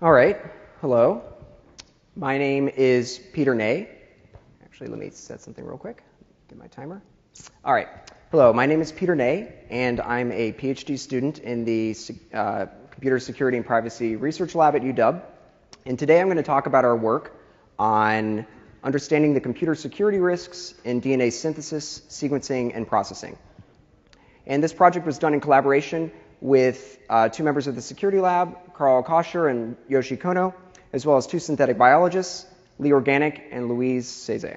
All right, hello. My name is Peter Ney. Actually, let me set something real quick. Get my timer. All right, hello. My name is Peter Ney, and I'm a PhD student in the Computer Security and Privacy Research Lab at UW. And today I'm going to talk about our work on understanding the computer security risks in DNA synthesis, sequencing, and processing. And this project was done in collaboration with two members of the security lab, Karl Koscher and Kohno, as well as two synthetic biologists, Organick and Ceze.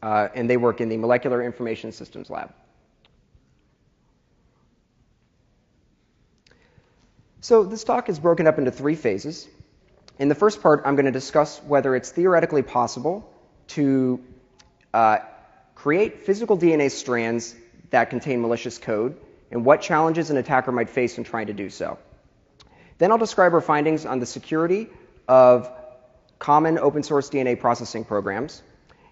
And they work in the Molecular Information Systems lab. So this talk is broken up into three phases. In the first part, I'm going to discuss whether it's theoretically possible to create physical DNA strands that contain malicious code and what challenges an attacker might face in trying to do so. Then I'll describe our findings on the security of common open source DNA processing programs.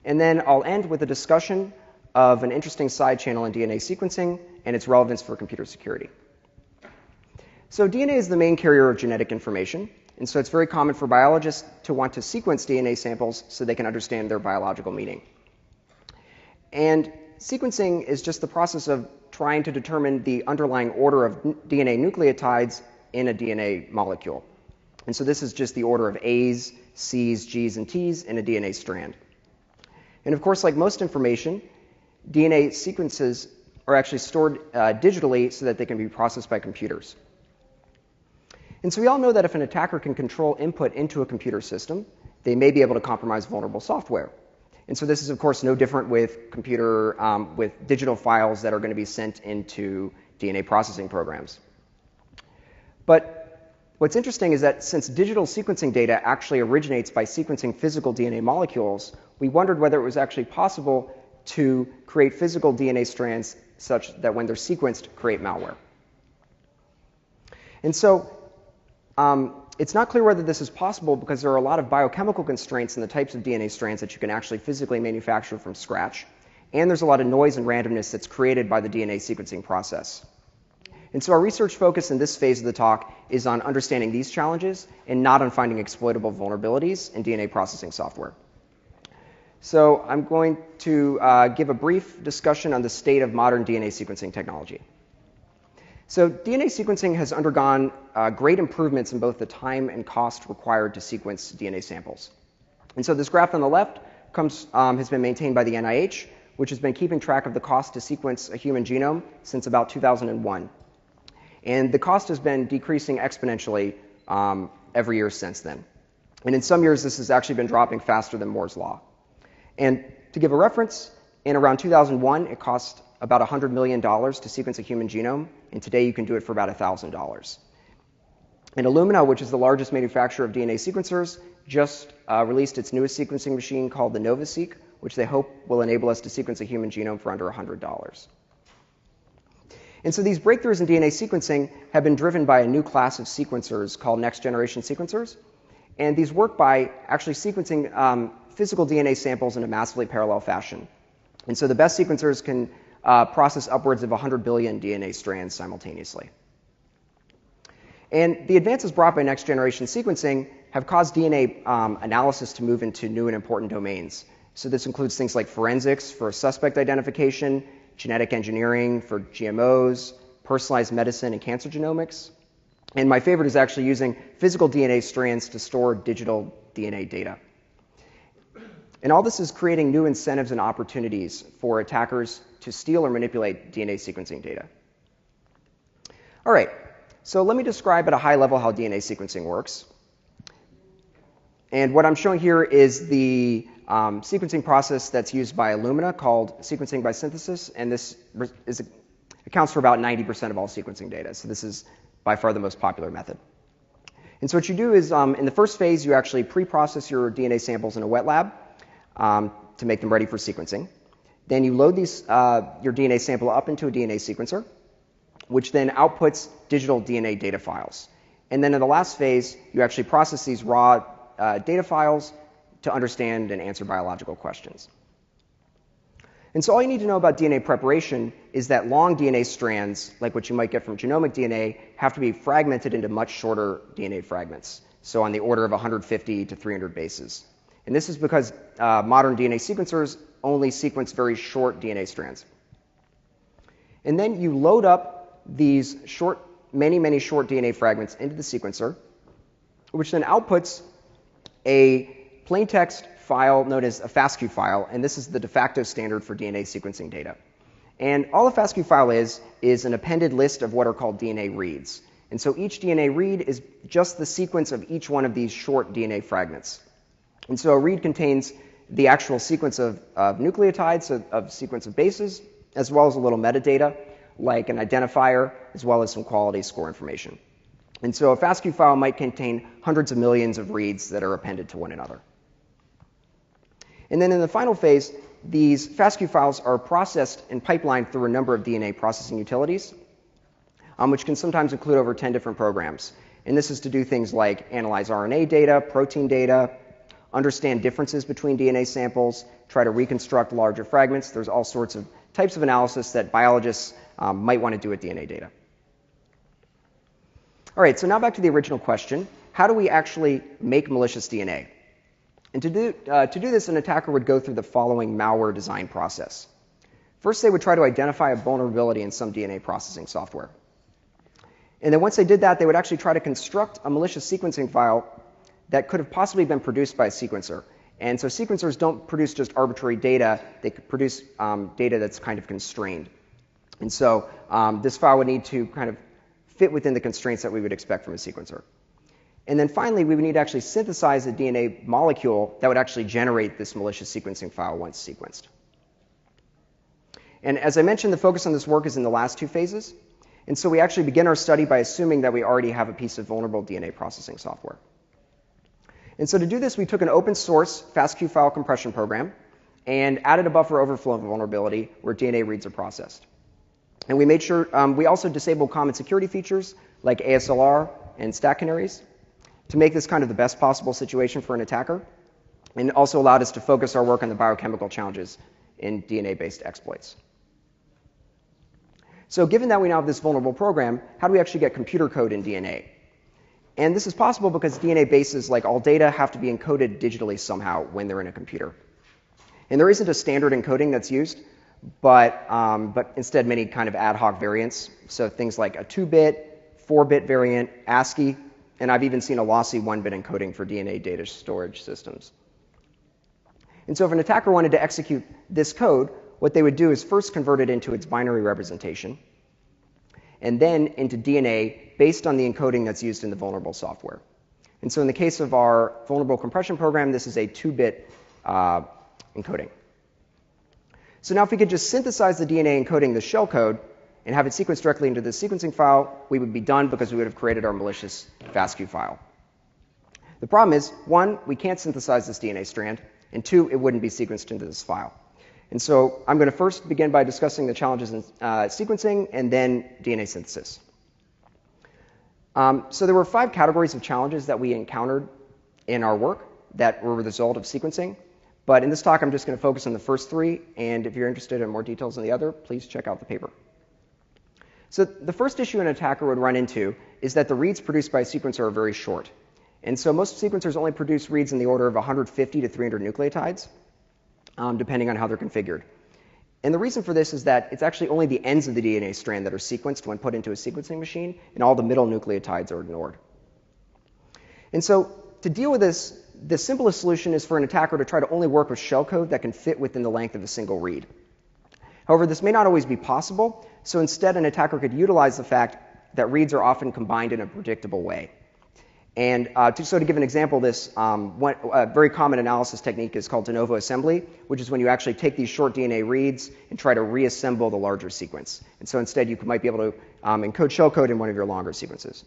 And then I'll end with a discussion of an interesting side channel in DNA sequencing and its relevance for computer security. So DNA is the main carrier of genetic information. And so it's very common for biologists to want to sequence DNA samples so they can understand their biological meaning. And sequencing is just the process of trying to determine the underlying order of DNA nucleotides in a DNA molecule. And so this is just the order of A's, C's, G's, and T's in a DNA strand. And of course, like most information, DNA sequences are actually stored digitally so that they can be processed by computers. And so we all know that if an attacker can control input into a computer system, they may be able to compromise vulnerable software. And so this is, of course, no different with with digital files that are going to be sent into DNA processing programs. But what's interesting is that since digital sequencing data actually originates by sequencing physical DNA molecules, we wondered whether it was actually possible to create physical DNA strands such that when they're sequenced, create malware. And so it's not clear whether this is possible because there are a lot of biochemical constraints in the types of DNA strands that you can actually physically manufacture from scratch. And there's a lot of noise and randomness that's created by the DNA sequencing process. And so our research focus in this phase of the talk is on understanding these challenges and not on finding exploitable vulnerabilities in DNA processing software. So I'm going to give a brief discussion on the state of modern DNA sequencing technology. So DNA sequencing has undergone great improvements in both the time and cost required to sequence DNA samples. And so this graph on the left has been maintained by the NIH, which has been keeping track of the cost to sequence a human genome since about 2001. And the cost has been decreasing exponentially every year since then. And in some years, this has actually been dropping faster than Moore's law. And to give a reference, in around 2001, it cost about $100 million to sequence a human genome, and today you can do it for about $1,000. And Illumina, which is the largest manufacturer of DNA sequencers, just released its newest sequencing machine called the NovaSeq, which they hope will enable us to sequence a human genome for under $100. And so these breakthroughs in DNA sequencing have been driven by a new class of sequencers called NextGeneration Sequencers. And these work by actually sequencing physical DNA samples in a massively parallel fashion. And so the best sequencers can process upwards of 100 billion DNA strands simultaneously. And the advances brought by next-generation sequencing have caused DNA analysis to move into new and important domains. So this includes things like forensics for suspect identification, genetic engineering for GMOs, personalized medicine and cancer genomics. And my favorite is actually using physical DNA strands to store digital DNA data. And all this is creating new incentives and opportunities for attackers to steal or manipulate DNA sequencing data. All right, so let me describe at a high level how DNA sequencing works. And what I'm showing here is the sequencing process that's used by Illumina called sequencing by synthesis, and this accounts for about 90% of all sequencing data. So this is by far the most popular method. And so what you do is in the first phase, you actually pre-process your DNA samples in a wet lab to make them ready for sequencing. Then you load your DNA sample up into a DNA sequencer, which then outputs digital DNA data files. And then in the last phase, you actually process these raw data files to understand and answer biological questions. And so all you need to know about DNA preparation is that long DNA strands, like what you might get from genomic DNA, have to be fragmented into much shorter DNA fragments. so on the order of 150 to 300 bases. And this is because modern DNA sequencers only sequence very short DNA strands. And then you load up these many short DNA fragments into the sequencer, which then outputs a plain text file known as a FASTQ file, and this is the de facto standard for DNA sequencing data. And all a FASTQ file is an appended list of what are called DNA reads. And so each DNA read is just the sequence of each one of these short DNA fragments. And so a read contains the actual sequence of nucleotides, of sequence of bases, as well as a little metadata, like an identifier, as well as some quality score information. And so a FASTQ file might contain hundreds of millions of reads that are appended to one another. And then in the final phase, these FASTQ files are processed and pipelined through a number of DNA processing utilities, which can sometimes include over 10 different programs. And this is to do things like analyze RNA data, protein data, understand differences between DNA samples, try to reconstruct larger fragments. There's all sorts of types of analysis that biologists might want to do with DNA data. All right, so now back to the original question. How do we actually make malicious DNA? And to do this, an attacker would go through the following malware design process. First, they would try to identify a vulnerability in some DNA processing software. And then once they did that, they would actually try to construct a malicious sequencing file that could have possibly been produced by a sequencer. And so sequencers don't produce just arbitrary data. They could produce data that's kind of constrained. And so this file would need to kind of fit within the constraints that we would expect from a sequencer. And then finally, we would need to actually synthesize a DNA molecule that would actually generate this malicious sequencing file once sequenced. And as I mentioned, the focus on this work is in the last two phases. And so we actually begin our study by assuming that we already have a piece of vulnerable DNA processing software. And so to do this, we took an open source FASTQ file compression program and added a buffer overflow vulnerability where DNA reads are processed. And we made sure, we also disabled common security features like ASLR and stack canaries to make this kind of the best possible situation for an attacker, and also allowed us to focus our work on the biochemical challenges in DNA-based exploits. So given that we now have this vulnerable program, how do we actually get computer code in DNA? And this is possible because DNA bases, like all data, have to be encoded digitally somehow when they're in a computer. And there isn't a standard encoding that's used, but instead many kind of ad hoc variants. So things like a 2-bit, 4-bit variant, ASCII, and I've even seen a lossy 1-bit encoding for DNA data storage systems. And so if an attacker wanted to execute this code, what they would do is first convert it into its binary representation, and then into DNA based on the encoding that's used in the vulnerable software. And so in the case of our vulnerable compression program, this is a 2-bit encoding. So now if we could just synthesize the DNA encoding the shellcode and have it sequenced directly into the sequencing file, we would be done because we would have created our malicious FASTQ file. The problem is, 1, we can't synthesize this DNA strand, and 2, it wouldn't be sequenced into this file. And so I'm going to first begin by discussing the challenges in sequencing and then DNA synthesis. So there were 5 categories of challenges that we encountered in our work that were the result of sequencing. But in this talk, I'm just going to focus on the first 3, and if you're interested in more details on the other, please check out the paper. So the first issue an attacker would run into is that the reads produced by a sequencer are very short. And so most sequencers only produce reads in the order of 150 to 300 nucleotides, depending on how they're configured. And the reason for this is that it's actually only the ends of the DNA strand that are sequenced when put into a sequencing machine, and all the middle nucleotides are ignored. And so to deal with this, the simplest solution is for an attacker to try to only work with shellcode that can fit within the length of a single read. However, this may not always be possible, so instead an attacker could utilize the fact that reads are often combined in a predictable way. And to give an example of this, a very common analysis technique is called de novo assembly, which is when you actually take these short DNA reads and try to reassemble the larger sequence. And so instead you might be able to encode shellcode in one of your longer sequences.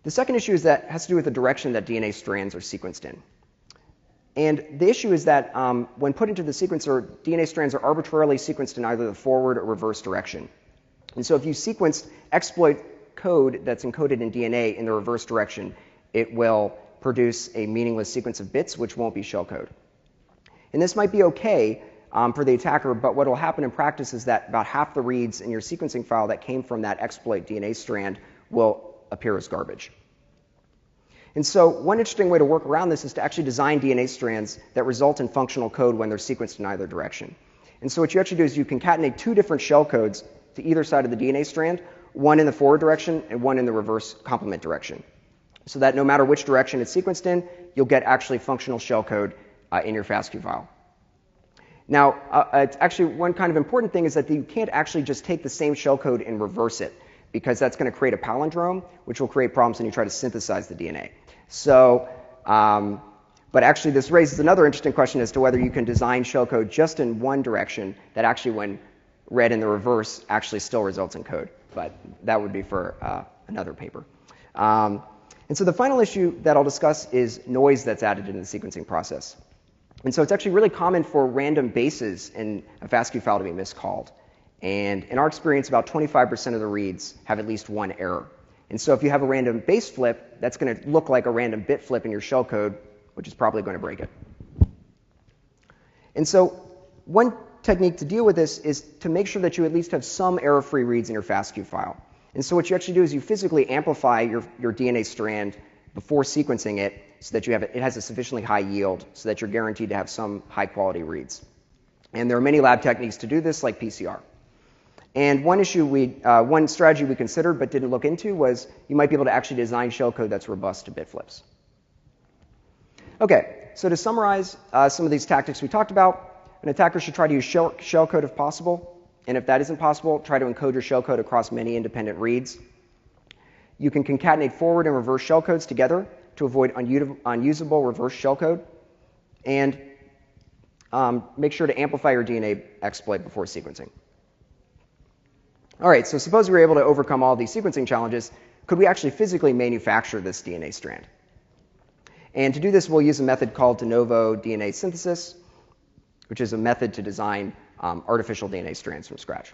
The second issue has to do with the direction that DNA strands are sequenced in. And the issue is that when put into the sequencer, DNA strands are arbitrarily sequenced in either the forward or reverse direction. And so if you sequence exploit code that's encoded in DNA in the reverse direction, it will produce a meaningless sequence of bits, which won't be shellcode. And this might be okay for the attacker, but what will happen in practice is that about half the reads in your sequencing file that came from that exploit DNA strand will appear as garbage. And so one interesting way to work around this is to actually design DNA strands that result in functional code when they're sequenced in either direction. And so what you actually do is you concatenate two different shell codes to either side of the DNA strand, one in the forward direction and one in the reverse complement direction, so that no matter which direction it's sequenced in, you'll get actually functional shell code in your FASTQ file. Now, it's actually one kind of important thing is that you can't actually just take the same shell code and reverse it, because that's going to create a palindrome, which will create problems when you try to synthesize the DNA. So, but actually this raises another interesting question as to whether you can design shell code just in one direction that actually, when read in the reverse, actually still results in code. But that would be for another paper. And so the final issue that I'll discuss is noise that's added into the sequencing process. And so it's actually really common for random bases in a FASTQ file to be miscalled. And in our experience, about 25% of the reads have at least one error. And so if you have a random base flip, that's going to look like a random bit flip in your shell code, which is probably going to break it. And so one technique to deal with this is to make sure that you at least have some error-free reads in your FASTQ file. And so what you actually do is you physically amplify your DNA strand before sequencing it so that it has a sufficiently high yield so that you're guaranteed to have some high-quality reads. And there are many lab techniques to do this, like PCR. And one strategy we considered but didn't look into was you might be able to actually design shell code that's robust to bit flips. Okay, so to summarize some of these tactics we talked about, an attacker should try to use shell code if possible. And if that isn't possible, try to encode your shell code across many independent reads. You can concatenate forward and reverse shell codes together to avoid unusable reverse shell code. And make sure to amplify your DNA exploit before sequencing. All right, so suppose we were able to overcome all these sequencing challenges. Could we actually physically manufacture this DNA strand? And to do this, we'll use a method called de novo DNA synthesis, which is a method to design artificial DNA strands from scratch.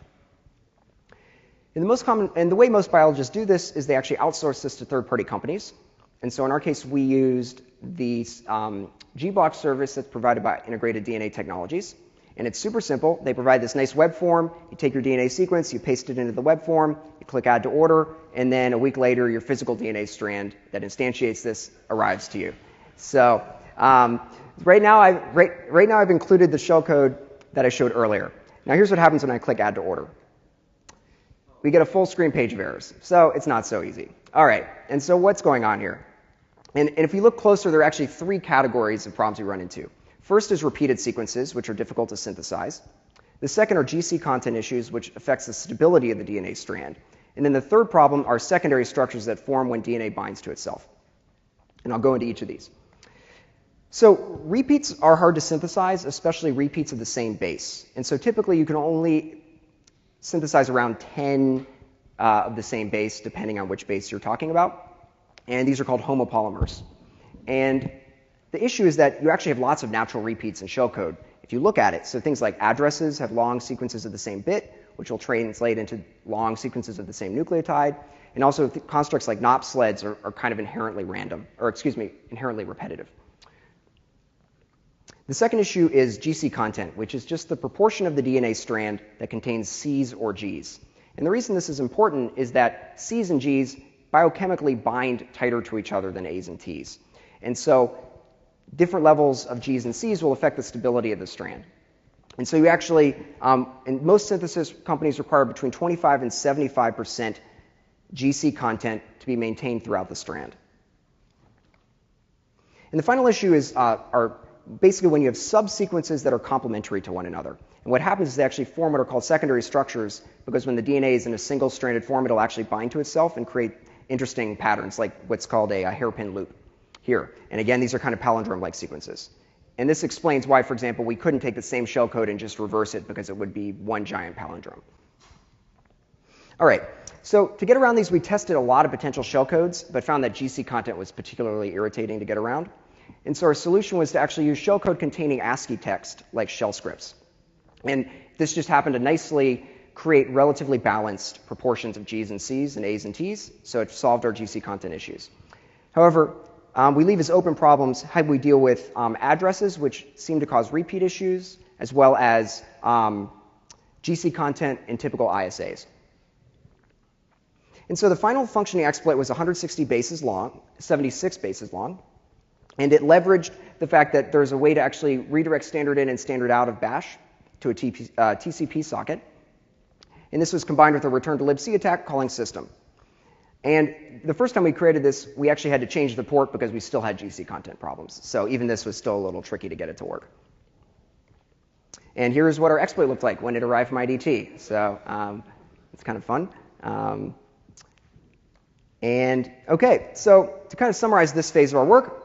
And the way most biologists do this is they actually outsource this to third-party companies. And so in our case, we used the GBlock service that's provided by Integrated DNA Technologies. And it's super simple. They provide this nice web form. You take your DNA sequence, you paste it into the web form, you click Add to Order, and then a week later, your physical DNA strand that instantiates this arrives to you. So right now I've included the shell code that I showed earlier. Now here's what happens when I click Add to Order. We get a full screen page of errors. So it's not so easy. All right, and so what's going on here? And if you look closer, there are actually three categories of problems we run into. First is repeated sequences, which are difficult to synthesize. The second are GC content issues, which affects the stability of the DNA strand. And then the third problem are secondary structures that form when DNA binds to itself. And I'll go into each of these. So repeats are hard to synthesize, especially repeats of the same base. And so typically you can only synthesize around 10 of the same base, depending on which base you're talking about. And these are called homopolymers. And the issue is that you actually have lots of natural repeats in shell code if you look at it. So things like addresses have long sequences of the same bit, which will translate into long sequences of the same nucleotide. And also constructs like NOP sleds are kind of inherently inherently repetitive. The second issue is GC content, which is just the proportion of the DNA strand that contains C's or G's. And the reason this is important is that C's and G's biochemically bind tighter to each other than A's and T's. And so different levels of G's and C's will affect the stability of the strand. And so you actually, and most synthesis companies require between 25 and 75% GC content to be maintained throughout the strand. And the final issue is are basically when you have subsequences that are complementary to one another. And what happens is they actually form what are called secondary structures, because when the DNA is in a single-stranded form, it'll actually bind to itself and create interesting patterns, like what's called a hairpin loop here. And again, these are kind of palindrome-like sequences. And this explains why, for example, we couldn't take the same shell code and just reverse it, because it would be one giant palindrome. All right, so to get around these, we tested a lot of potential shell codes, but found that GC content was particularly irritating to get around. And so our solution was to actually use shell code containing ASCII text, like shell scripts. And this just happened to nicely create relatively balanced proportions of G's and C's and A's and T's, so it solved our GC content issues. However, we leave as open problems how we deal with addresses, which seem to cause repeat issues, as well as GC content in typical ISAs. And so the final functioning exploit was 160 bases long, 76 bases long, and it leveraged the fact that there's a way to actually redirect standard in and standard out of bash to a TCP socket. And this was combined with a return to libc attack calling system. And the first time we created this, we actually had to change the port because we still had GC content problems. So even this was still a little tricky to get it to work. And here's what our exploit looked like when it arrived from IDT. So it's kind of fun. And OK, so to kind of summarize this phase of our work,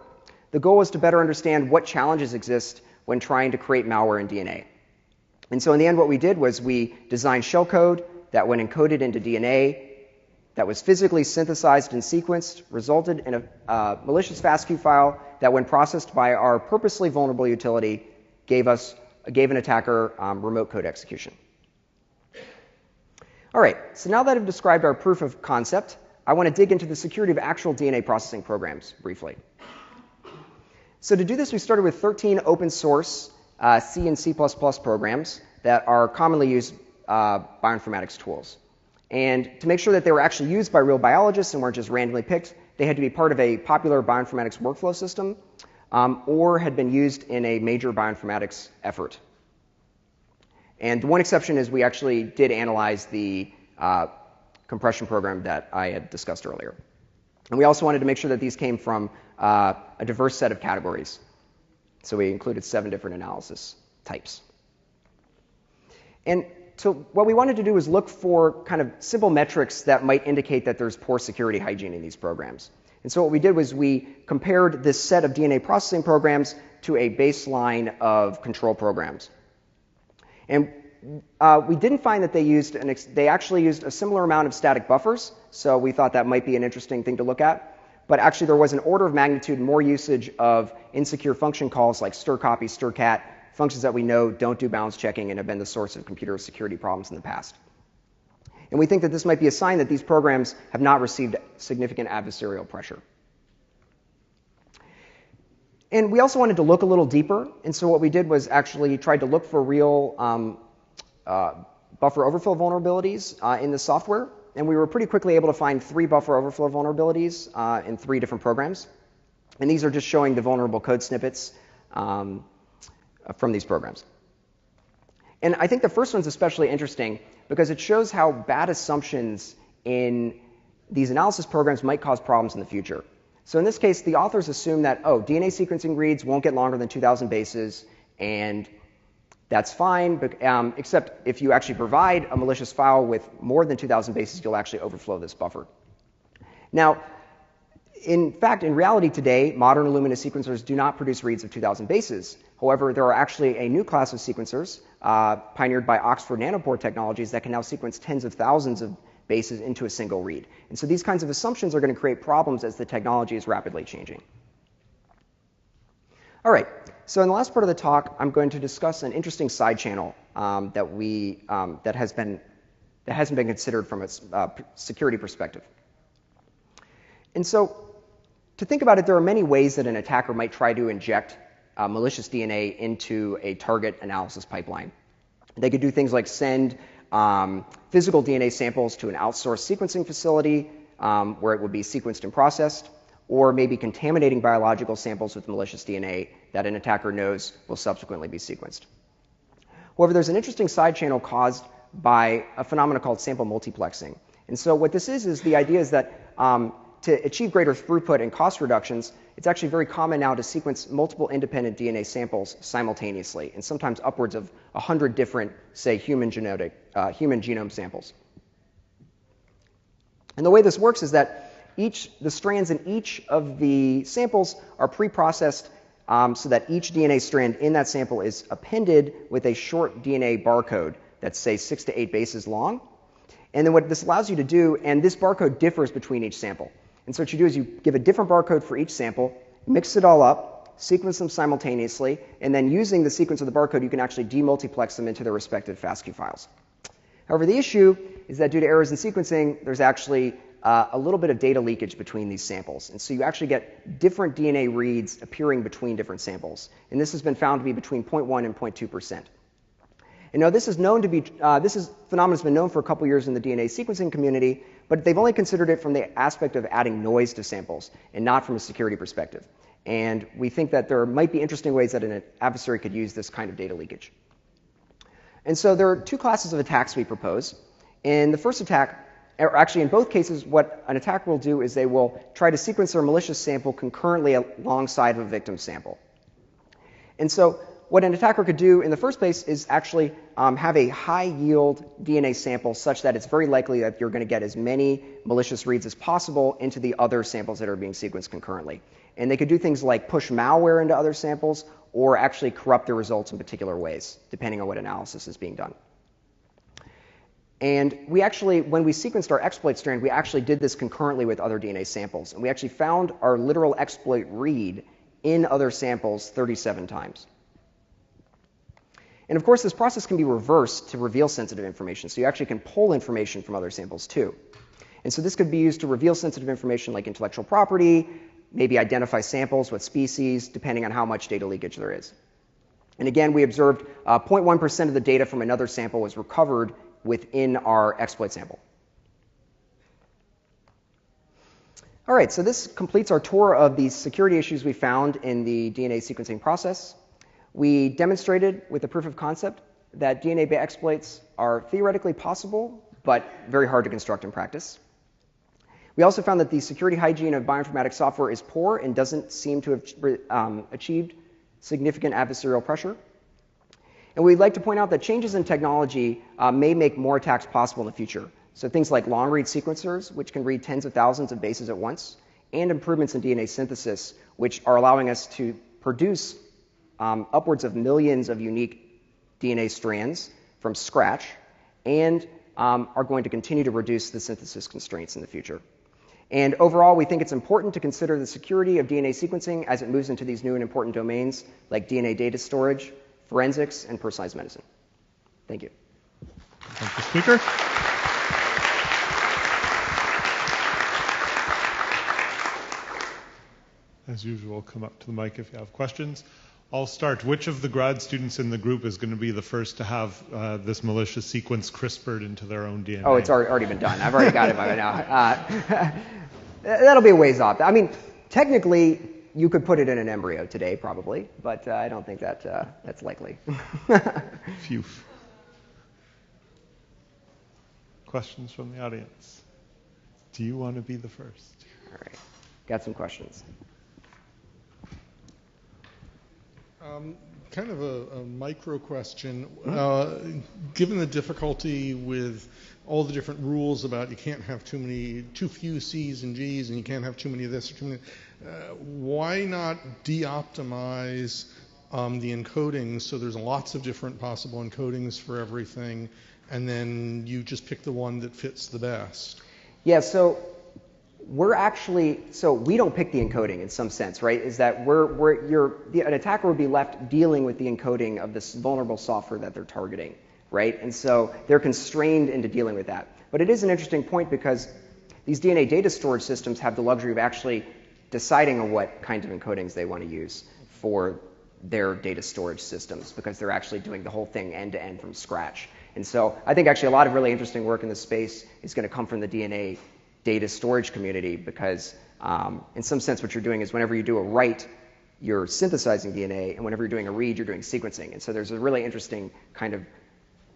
the goal was to better understand what challenges exist when trying to create malware in DNA. And so in the end, what we did was we designed shellcode that, when encoded into DNA, that was physically synthesized and sequenced, resulted in a malicious FASTQ file that, when processed by our purposely vulnerable utility, gave an attacker remote code execution. All right, so now that I've described our proof of concept, I want to dig into the security of actual DNA processing programs briefly. So to do this, we started with 13 open source C and C++ programs that are commonly used bioinformatics tools. And to make sure that they were actually used by real biologists and weren't just randomly picked, they had to be part of a popular bioinformatics workflow system or had been used in a major bioinformatics effort. And the one exception is we actually did analyze the compression program that I had discussed earlier. And we also wanted to make sure that these came from a diverse set of categories. So we included 7 different analysis types. And so what we wanted to do was look for kind of simple metrics that might indicate that there's poor security hygiene in these programs. And so what we did was we compared this set of DNA processing programs to a baseline of control programs. And we didn't find that they actually used a similar amount of static buffers, so we thought that might be an interesting thing to look at. But actually, there was an order of magnitude more usage of insecure function calls like strcpy, strcat, functions that we know don't do balance checking and have been the source of computer security problems in the past. And we think that this might be a sign that these programs have not received significant adversarial pressure. And we also wanted to look a little deeper, and so what we did was actually tried to look for real buffer overflow vulnerabilities in the software. And we were pretty quickly able to find 3 buffer overflow vulnerabilities in 3 different programs. And these are just showing the vulnerable code snippets from these programs. And I think the first one's especially interesting because it shows how bad assumptions in these analysis programs might cause problems in the future. So in this case, the authors assume that, oh, DNA sequencing reads won't get longer than 2,000 bases, and that's fine, but, except if you actually provide a malicious file with more than 2,000 bases, you'll actually overflow this buffer. Now, in fact, in reality today, modern Illumina sequencers do not produce reads of 2,000 bases. However, there are actually a new class of sequencers pioneered by Oxford Nanopore Technologies that can now sequence tens of thousands of bases into a single read. And so these kinds of assumptions are going to create problems as the technology is rapidly changing. All right, so in the last part of the talk, I'm going to discuss an interesting side channel that hasn't been considered from a security perspective. And so to think about it, there are many ways that an attacker might try to inject malicious DNA into a target analysis pipeline. They could do things like send physical DNA samples to an outsourced sequencing facility where it would be sequenced and processed, or maybe contaminating biological samples with malicious DNA that an attacker knows will subsequently be sequenced. However, there's an interesting side channel caused by a phenomenon called sample multiplexing. And so what this is the idea is that to achieve greater throughput and cost reductions, it's actually very common now to sequence multiple independent DNA samples simultaneously, and sometimes upwards of 100 different, say, human genome samples. And the way this works is that the strands in each of the samples are pre-processed so that each DNA strand in that sample is appended with a short DNA barcode that's, say, 6 to 8 bases long. And then what this allows you to do, and this barcode differs between each sample. And so what you do is you give a different barcode for each sample, mix it all up, sequence them simultaneously, and then using the sequence of the barcode, you can actually demultiplex them into their respective FASTQ files. However, the issue is that due to errors in sequencing, there's actually a little bit of data leakage between these samples. And so you actually get different DNA reads appearing between different samples. And this has been found to be between 0.1 and 0.2%. And now this phenomenon has been known for a couple years in the DNA sequencing community, But they've only considered it from the aspect of adding noise to samples and not from a security perspective. And we think that there might be interesting ways that an adversary could use this kind of data leakage. And so there are two classes of attacks we propose. In the first attack, or actually in both cases, what an attacker will do is they will try to sequence their malicious sample concurrently alongside of a victim sample. And so what an attacker could do in the first place is actually have a high-yield DNA sample such that it's very likely that you're going to get as many malicious reads as possible into the other samples that are being sequenced concurrently. And they could do things like push malware into other samples or actually corrupt the results in particular ways, depending on what analysis is being done. And we actually, when we sequenced our exploit strand, we actually did this concurrently with other DNA samples. And we actually found our literal exploit read in other samples 37 times. And of course, this process can be reversed to reveal sensitive information. So you actually can pull information from other samples too. And so this could be used to reveal sensitive information like intellectual property, maybe identify samples with species, depending on how much data leakage there is. And again, we observed 0.1% of the data from another sample was recovered within our exploit sample. All right, so this completes our tour of the security issues we found in the DNA sequencing process. We demonstrated with the proof of concept that DNA exploits are theoretically possible, but very hard to construct in practice. We also found that the security hygiene of bioinformatics software is poor and doesn't seem to have achieved significant adversarial pressure. And we'd like to point out that changes in technology may make more attacks possible in the future. So things like long-read sequencers, which can read tens of thousands of bases at once, and improvements in DNA synthesis, which are allowing us to produce upwards of millions of unique DNA strands from scratch, and are going to continue to reduce the synthesis constraints in the future. And overall, we think it's important to consider the security of DNA sequencing as it moves into these new and important domains like DNA data storage, forensics, and personalized medicine. Thank you. Thank you, speaker. As usual, come up to the mic if you have questions. I'll start. Which of the grad students in the group is going to be the first to have this malicious sequence CRISPR'd into their own DNA? Oh, it's already been done. I've already got it by now. That'll be a ways off. I mean, technically, you could put it in an embryo today, probably, but I don't think that that's likely. Phew. Questions from the audience? Do you want to be the first? All right. Got some questions. Kind of a micro question. Given the difficulty with all the different rules about you can't have too few C's and G's, and you can't have too many of this or too many, why not de-optimize the encodings so there's lots of different possible encodings for everything, and then you just pick the one that fits the best? Yeah, so we don't pick the encoding in some sense, right? Is that an attacker would be left dealing with the encoding of this vulnerable software that they're targeting, right? And so they're constrained into dealing with that. But it is an interesting point because these DNA data storage systems have the luxury of actually deciding on what kinds of encodings they want to use for their data storage systems because they're actually doing the whole thing end to end from scratch. And so I think actually a lot of really interesting work in this space is going to come from the DNA data storage community because in some sense what you're doing is whenever you do a write, you're synthesizing DNA, and whenever you're doing a read, you're doing sequencing. And so there's a really interesting kind of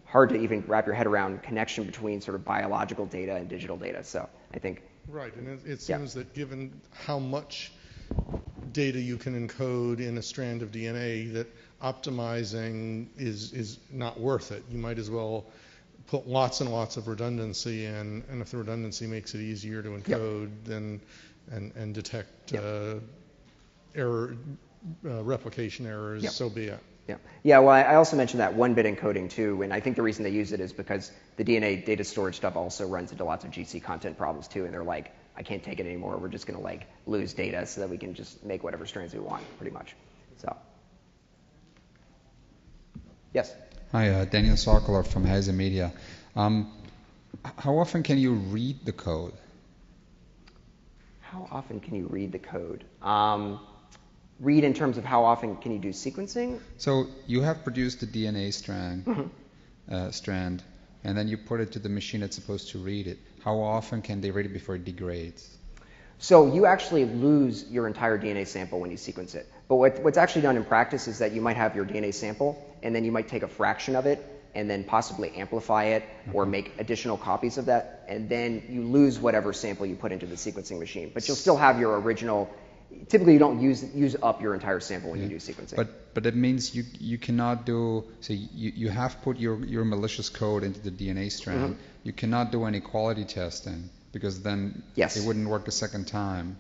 hard to even wrap your head around connection between sort of biological data and digital data. So I think... Right, and it seems that given how much data you can encode in a strand of DNA, that optimizing is not worth it. You might as well put lots and lots of redundancy in, and if the redundancy makes it easier to encode and detect replication errors, so be it. Yeah, well, I also mentioned that one-bit encoding too, and I think the reason they use it is because the DNA data storage stuff also runs into lots of GC content problems too, and they're like, I can't take it anymore. We're just going to like lose data so that we can just make whatever strands we want, pretty much. So, yes. Hi, Daniel Sokolov from Ceze Media. How often can you read the code? How often can you read the code? Read in terms of how often can you do sequencing? So you have produced the DNA strand. and then you put it to the machine that's supposed to read it. How often can they read it before it degrades? So you actually lose your entire DNA sample when you sequence it. But what's actually done in practice is that you might have your DNA sample, and then you might take a fraction of it, and then possibly amplify it or make additional copies of that, and then you lose whatever sample you put into the sequencing machine. But you'll still have your original. Typically, you don't use up your entire sample when you do sequencing. But it means you cannot do, so you have put your malicious code into the DNA strand. You cannot do any quality testing, because then it wouldn't work a second time.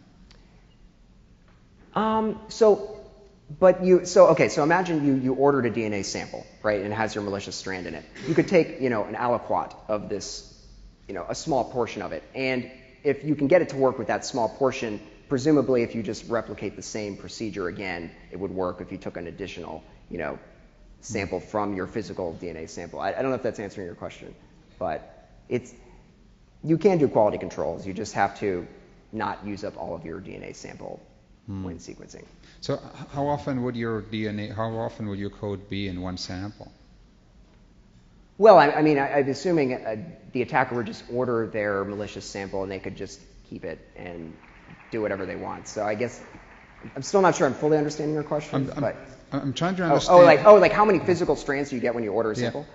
So imagine you ordered a DNA sample, right, and it has your malicious strand in it. You could take, an aliquot of this, a small portion of it, and if you can get it to work with that small portion, presumably if you just replicate the same procedure again, it would work if you took an additional, sample from your physical DNA sample. I don't know if that's answering your question, but you can do quality controls. You just have to not use up all of your DNA sample when sequencing. So how often would your code be in one sample? Well, I'm assuming the attacker would just order their malicious sample and they could just keep it and do whatever they want. So I guess I'm still not sure I'm fully understanding your question. I'm trying to understand. Like how many physical strands do you get when you order a sample?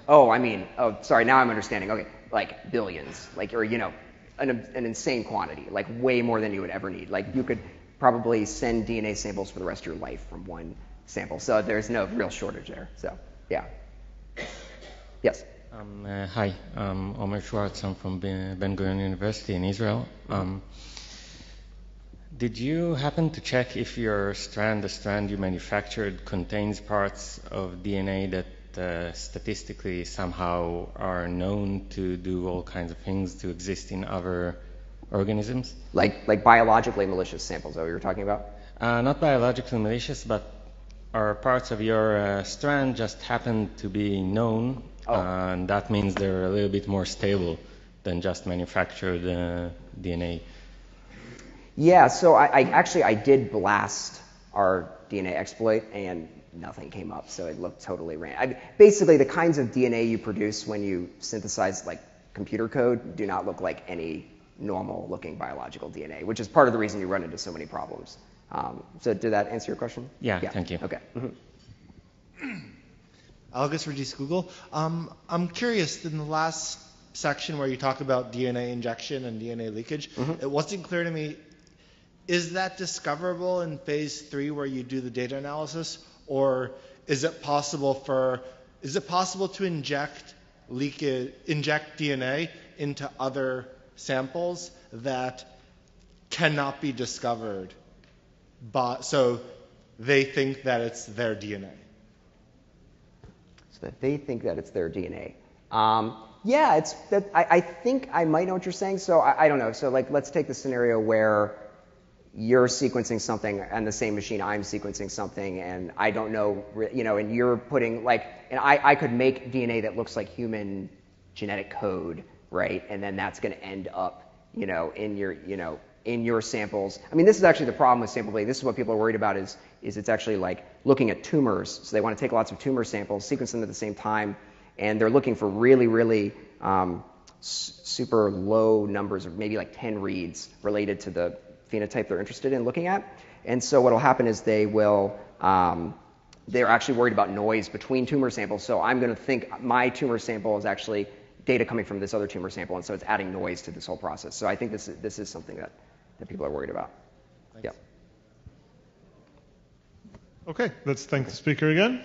Sorry, now I'm understanding. Okay, like billions, an insane quantity, like way more than you would ever need. Like you could probably send DNA samples for the rest of your life from one sample. So there's no real shortage there. So yeah. Yes. Hi, Omer Schwartz. I'm from Ben Gurion University in Israel. Did you happen to check if the strand you manufactured, contains parts of DNA that statistically somehow are known to do all kinds of things, to exist in other organisms? Like biologically malicious samples, is that what you're talking about? Not biologically malicious, but are parts of your strand just happen to be known, and that means they're a little bit more stable than just manufactured DNA. Yeah, so I did blast our DNA exploit, and nothing came up, so it looked totally random. Basically, the kinds of DNA you produce when you synthesize computer code do not look like any normal-looking biological DNA, which is part of the reason you run into so many problems. So did that answer your question? Yeah. Thank you. Okay. August Regis Google. I'm curious, in the last section where you talk about DNA injection and DNA leakage, it wasn't clear to me, is that discoverable in phase 3 where you do the data analysis, or is it possible to inject DNA into other samples that cannot be discovered, so they think that it's their DNA? So that they think that it's their DNA. I think I might know what you're saying. So I don't know. So let's take the scenario where you're sequencing something and the same machine I'm sequencing something, and I don't know, and you're putting and I could make DNA that looks like human genetic code, right? And then that's going to end up, in your samples. This is actually the problem with sample play. This is what people are worried about is it's actually looking at tumors. So they want to take lots of tumor samples, sequence them at the same time, and they're looking for really, really super low numbers of maybe 10 reads related to the phenotype they're interested in looking at. And so what will happen is they're actually worried about noise between tumor samples. So I'm going to think my tumor sample is actually data coming from this other tumor sample, and so it's adding noise to this whole process. So I think this is something that people are worried about. Thanks. Yeah. Okay, let's thank the speaker again.